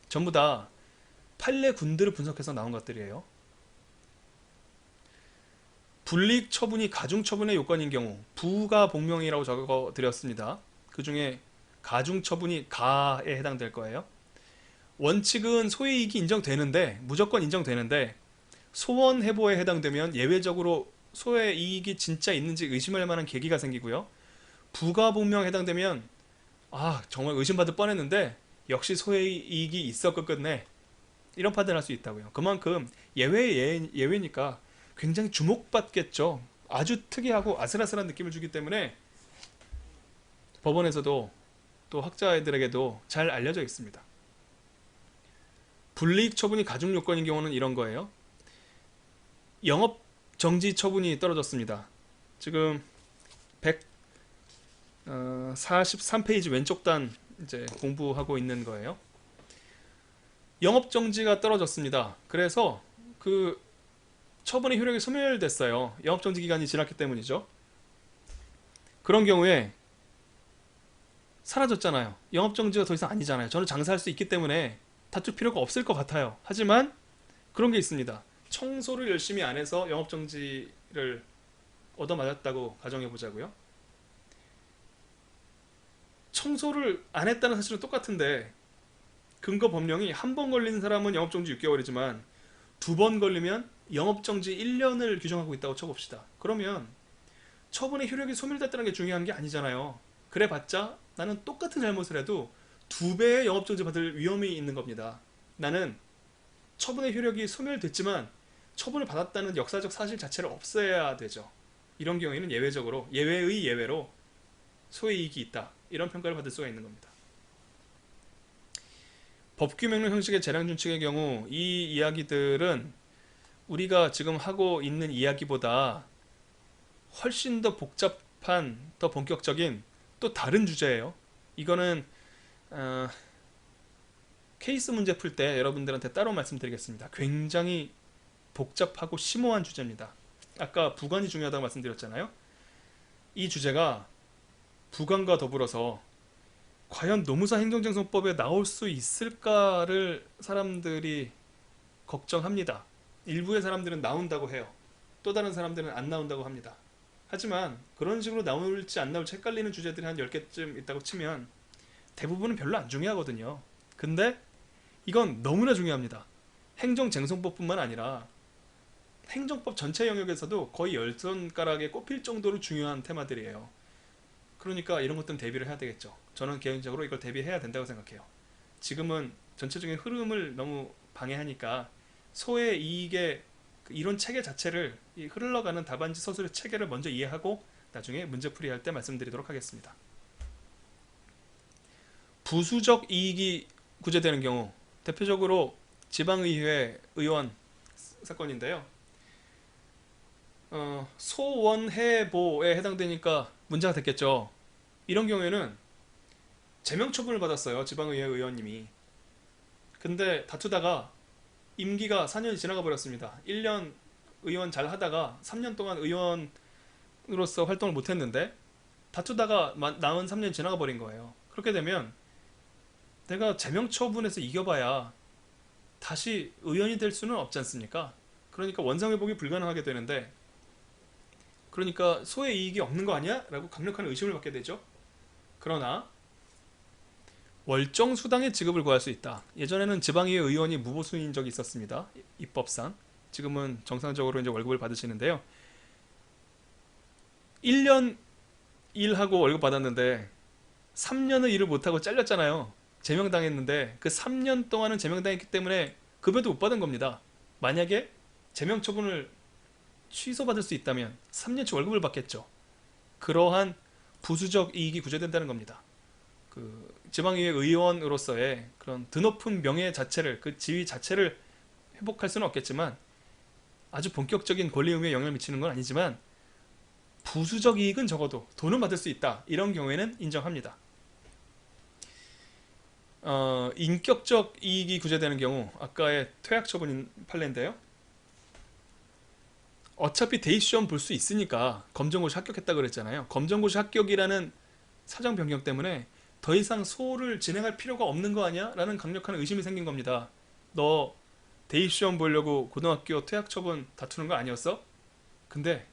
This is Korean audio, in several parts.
전부 다 판례 군들을 분석해서 나온 것들이에요. 불이익 처분이 가중 처분의 요건인 경우 부가 복명이라고 적어 드렸습니다. 그 중에 가중 처분이 가에 해당될 거예요. 원칙은 소의 이익이 인정되는데, 무조건 인정되는데, 소원 해보에 해당되면 예외적으로 소의 이익이 진짜 있는지 의심할 만한 계기가 생기고요. 부가 복명에 해당되면 정말 의심받을 뻔했는데 역시 소의 이익이 있었겠네, 이런 판단을 할 수 있다고요. 그만큼 예외니까 굉장히 주목받겠죠. 아주 특이하고 아슬아슬한 느낌을 주기 때문에 법원에서도 또 학자애들에게도 잘 알려져 있습니다. 불이익 처분이 가중 요건인 경우는 이런 거예요. 영업 정지 처분이 떨어졌습니다. 지금 143페이지 왼쪽 단 이제 공부하고 있는 거예요. 영업 정지가 떨어졌습니다. 그래서 그 처분의 효력이 소멸됐어요. 영업 정지 기간이 지났기 때문이죠. 그런 경우에 사라졌잖아요. 영업 정지가 더 이상 아니잖아요. 저는 장사할 수 있기 때문에 다툴 필요가 없을 것 같아요. 하지만 그런 게 있습니다. 청소를 열심히 안 해서 영업 정지를 얻어맞았다고 가정해 보자고요. 청소를 안 했다는 사실은 똑같은데 근거 법령이 한 번 걸린 사람은 영업정지 6개월이지만 두 번 걸리면 영업정지 1년을 규정하고 있다고 쳐봅시다. 그러면 처분의 효력이 소멸됐다는 게 중요한 게 아니잖아요. 그래봤자 나는 똑같은 잘못을 해도 두 배의 영업정지 받을 위험이 있는 겁니다. 나는 처분의 효력이 소멸됐지만 처분을 받았다는 역사적 사실 자체를 없애야 되죠. 이런 경우에는 예외적으로, 예외의 예외로 소의 이익이 있다, 이런 평가를 받을 수가 있는 겁니다. 법규 명령 형식의 재량 준칙의 경우 이 이야기들은 우리가 지금 하고 있는 이야기보다 훨씬 더 복잡한, 더 본격적인 또 다른 주제예요. 이거는 케이스 문제 풀 때 여러분들한테 따로 말씀드리겠습니다. 굉장히 복잡하고 심오한 주제입니다. 아까 부관이 중요하다고 말씀드렸잖아요. 이 주제가 부관과 더불어서 과연 노무사 행정쟁송법에 나올 수 있을까를 사람들이 걱정합니다. 일부의 사람들은 나온다고 해요. 또 다른 사람들은 안 나온다고 합니다. 하지만 그런 식으로 나올지 안 나올지 헷갈리는 주제들이 한 10개쯤 있다고 치면 대부분은 별로 안 중요하거든요. 근데 이건 너무나 중요합니다. 행정쟁송법뿐만 아니라 행정법 전체 영역에서도 거의 10손가락에 꼽힐 정도로 중요한 테마들이에요. 그러니까 이런 것들은 대비를 해야 되겠죠. 저는 개인적으로 이걸 대비해야 된다고 생각해요. 지금은 전체적인 흐름을 너무 방해하니까 소의 이익의 그 이론 체계 자체를, 이 흘러가는 답안지 서술의 체계를 먼저 이해하고 나중에 문제풀이 할 때 말씀드리도록 하겠습니다. 부수적 이익이 구제되는 경우 대표적으로 지방의회 의원 사건인데요. 소원해보에 해당되니까 문제가 됐겠죠. 이런 경우에는 제명 처분을 받았어요. 지방의회 의원님이. 근데 다투다가 임기가 4년이 지나가 버렸습니다. 1년 의원 잘 하다가 3년 동안 의원으로서 활동을 못 했는데 다투다가 나은 3년이 지나가 버린 거예요. 그렇게 되면 내가 제명 처분에서 이겨봐야 다시 의원이 될 수는 없지 않습니까? 그러니까 원상회복이 불가능하게 되는데, 그러니까 소의 이익이 없는 거 아니야? 라고 강력한 의심을 받게 되죠. 그러나 월정 수당의 지급을 구할 수 있다. 예전에는 지방의회 의원이 무보수인 적이 있었습니다. 입법상. 지금은 정상적으로 이제 월급을 받으시는데요. 1년 일하고 월급 받았는데 3년을 일을 못하고 잘렸잖아요. 제명당했는데 그 3년 동안은 제명당했기 때문에 급여도 못 받은 겁니다. 만약에 제명 처분을 취소받을 수 있다면 3년치 월급을 받겠죠. 그러한 부수적 이익이 구제된다는 겁니다. 그 지방의회 의원으로서의 그런 드높은 명예 자체를, 그 지위 자체를 회복할 수는 없겠지만 아주 본격적인 권리 의무에 영향을 미치는 건 아니지만 부수적 이익은 적어도 돈은 받을 수 있다. 이런 경우에는 인정합니다. 인격적 이익이 구제되는 경우 아까의 퇴학 처분 판례인데요. 어차피 대입시험 볼 수 있으니까 검정고시 합격했다 그랬잖아요. 검정고시 합격이라는 사정 변경 때문에 더 이상 소를 진행할 필요가 없는 거 아니야? 라는 강력한 의심이 생긴 겁니다. 너 대입시험 보려고 고등학교 퇴학처분 다투는 거 아니었어? 근데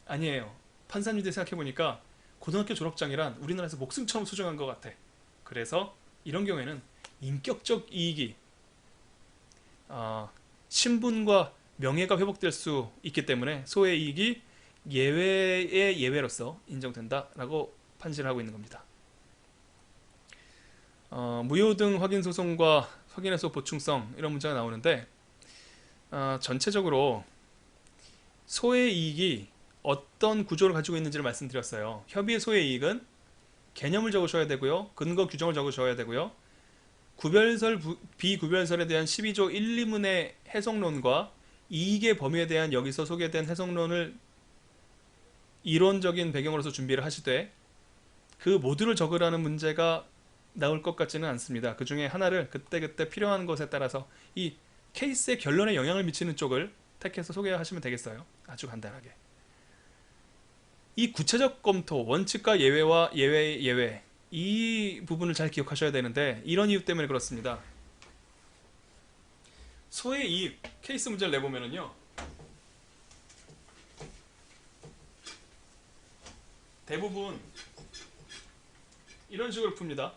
아니에요. 판사님들 생각해보니까 고등학교 졸업장이란 우리나라에서 목숨처럼 소중한 것 같아. 그래서 이런 경우에는 인격적 이익이 신분과 명예가 회복될 수 있기 때문에 소의 이익이 예외의 예외로서 인정된다라고 판시를 하고 있는 겁니다. 무효등 확인 소송과 확인해소 보충성 이런 문제가 나오는데 전체적으로 소의 이익이 어떤 구조를 가지고 있는지를 말씀드렸어요. 협의의 소의 이익은 개념을 적으셔야 되고요. 근거 규정을 적으셔야 되고요. 구별설, 비구별설에 대한 12조 1, 2문의 해석론과 이익의 범위에 대한 여기서 소개된 해석론을 이론적인 배경으로서 준비를 하시되 그 모두를 적으라는 문제가 나올 것 같지는 않습니다. 그 중에 하나를 그때그때 필요한 것에 따라서 이 케이스의 결론에 영향을 미치는 쪽을 택해서 소개하시면 되겠어요. 아주 간단하게. 이 구체적 검토, 원칙과 예외와 예외 이 부분을 잘 기억하셔야 되는데 이런 이유 때문에 그렇습니다. 소의 이익 케이스 문제를 내보면은요, 대부분 이런 식으로 풉니다.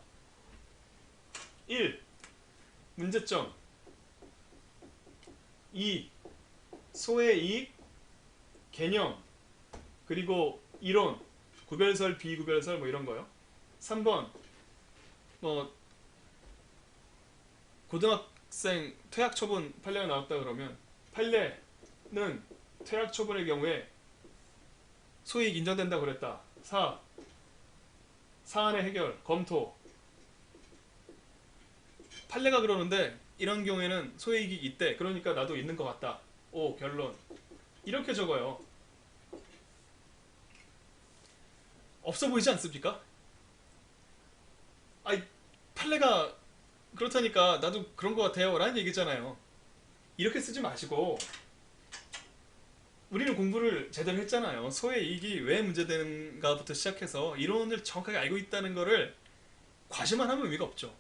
1. 문제점. 2. 소의 이익 개념 그리고 이론 구별설 비구별설 뭐 이런 거요. 3번 뭐 고등학생 퇴학 처분 판례가 나왔다 그러면 판례는 퇴학 처분의 경우에 소이익 인정된다 그랬다. 4. 사안의 해결 검토. 판례가 그러는데 이런 경우에는 소이익이 있대. 그러니까 나도 있는 것 같다. 5. 결론. 이렇게 적어요. 없어 보이지 않습니까? 아이, 판례가 그렇다니까 나도 그런 것 같아요 라는 얘기잖아요. 이렇게 쓰지 마시고, 우리는 공부를 제대로 했잖아요. 소의 이익이 왜 문제되는가부터 시작해서 이론을 정확하게 알고 있다는 거를 과시만 하면 의미가 없죠.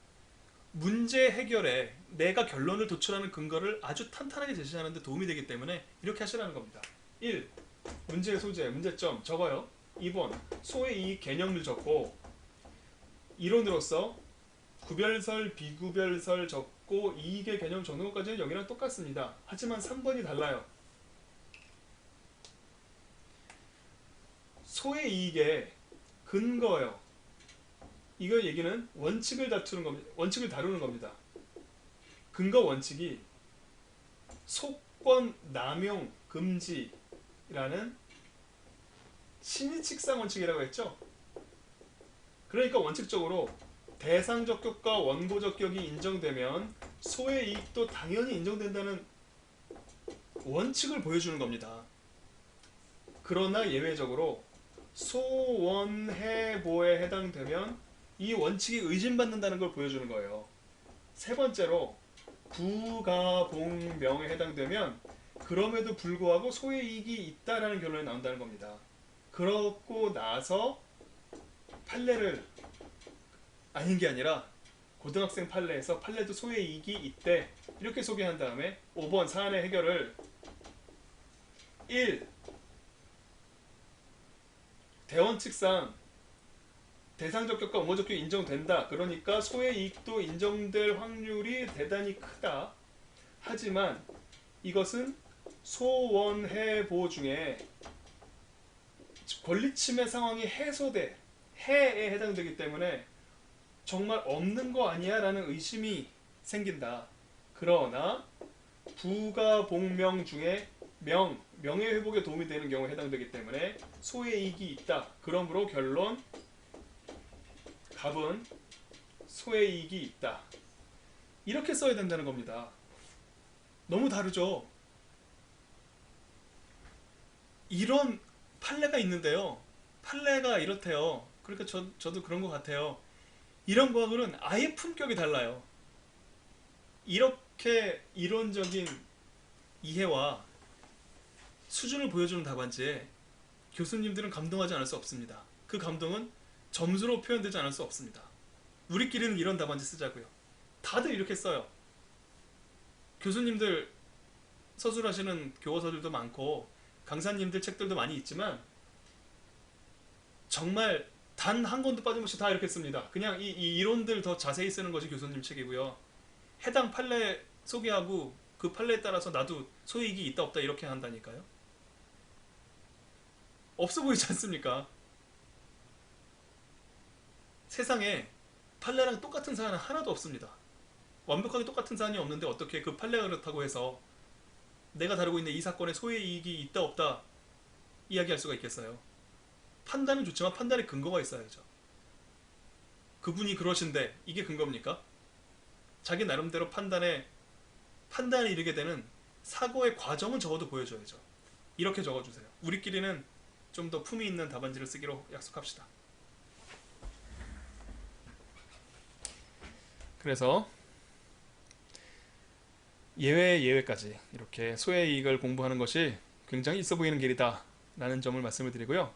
문제 해결에 내가 결론을 도출하는 근거를 아주 탄탄하게 제시하는 데 도움이 되기 때문에 이렇게 하시라는 겁니다. 1. 문제의 소재, 문제점 적어요. 2번 소의 이익 개념을 적고 이론으로서 구별설, 비구별설 적고 이익의 개념 적는 것까지는 여기랑 똑같습니다. 하지만 3번이 달라요. 소의 이익의 근거요. 이거 얘기는 원칙을 다투는 겁니다. 원칙을 다루는 겁니다. 근거 원칙이 소권 남용 금지라는 신의칙상 원칙이라고 했죠. 그러니까 원칙적으로 대상적 격과 원고적 격이 인정되면 소의 이익도 당연히 인정된다는 원칙을 보여주는 겁니다. 그러나 예외적으로 소원해보에 해당되면 이 원칙이 의심받는다는 걸 보여주는 거예요. 세 번째로 부가봉명에 해당되면 그럼에도 불구하고 소의 이익이 있다라는 결론이 나온다는 겁니다. 그러고 나서 판례를 아닌 게 아니라 고등학생 판례에서 판례도 소의 이익이 있대 이렇게 소개한 다음에 5번 사안의 해결을 1. 대원칙상 대상적 격과 원고적 격이 인정된다. 그러니까 소의 이익도 인정될 확률이 대단히 크다. 하지만 이것은 소원해보 중에 권리침해 상황이 해소돼 해에 해당되기 때문에 정말 없는 거 아니야? 라는 의심이 생긴다. 그러나 부가봉명 중에 명예회복에 도움이 되는 경우에 해당되기 때문에 소의 이익이 있다. 그러므로 결론 답은 소의 이익이 있다. 이렇게 써야 된다는 겁니다. 너무 다르죠? 이런 판례가 있는데요. 판례가 이렇대요. 그러니까 저도 그런 것 같아요. 이런 거하고는 아예 품격이 달라요. 이렇게 이론적인 이해와 수준을 보여주는 답안지에 교수님들은 감동하지 않을 수 없습니다. 그 감동은 점수로 표현되지 않을 수 없습니다. 우리끼리는 이런 답안지 쓰자고요. 다들 이렇게 써요. 교수님들 서술하시는 교과서들도 많고 강사님들 책들도 많이 있지만 정말 단 한 권도 빠짐없이 다 이렇게 씁니다. 그냥 이 이론들 더 자세히 쓰는 것이 교수님 책이고요. 해당 판례 소개하고 그 판례에 따라서 나도 소이익이 있다 없다 이렇게 한다니까요. 없어 보이지 않습니까? 세상에 판례랑 똑같은 사안은 하나도 없습니다. 완벽하게 똑같은 사안이 없는데 어떻게 그 판례가 그렇다고 해서 내가 다루고 있는 이 사건에 소의 이익이 있다 없다 이야기할 수가 있겠어요? 판단은 좋지만 판단의 근거가 있어야죠. 그분이 그러신데 이게 근거입니까? 자기 나름대로 판단에 이르게 되는 사고의 과정은 적어도 보여줘야죠. 이렇게 적어주세요. 우리끼리는 좀 더 품위 있는 답안지를 쓰기로 약속합시다. 그래서 예외까지 이렇게 소의 이익을 공부하는 것이 굉장히 있어 보이는 길이다 라는 점을 말씀을 드리고요.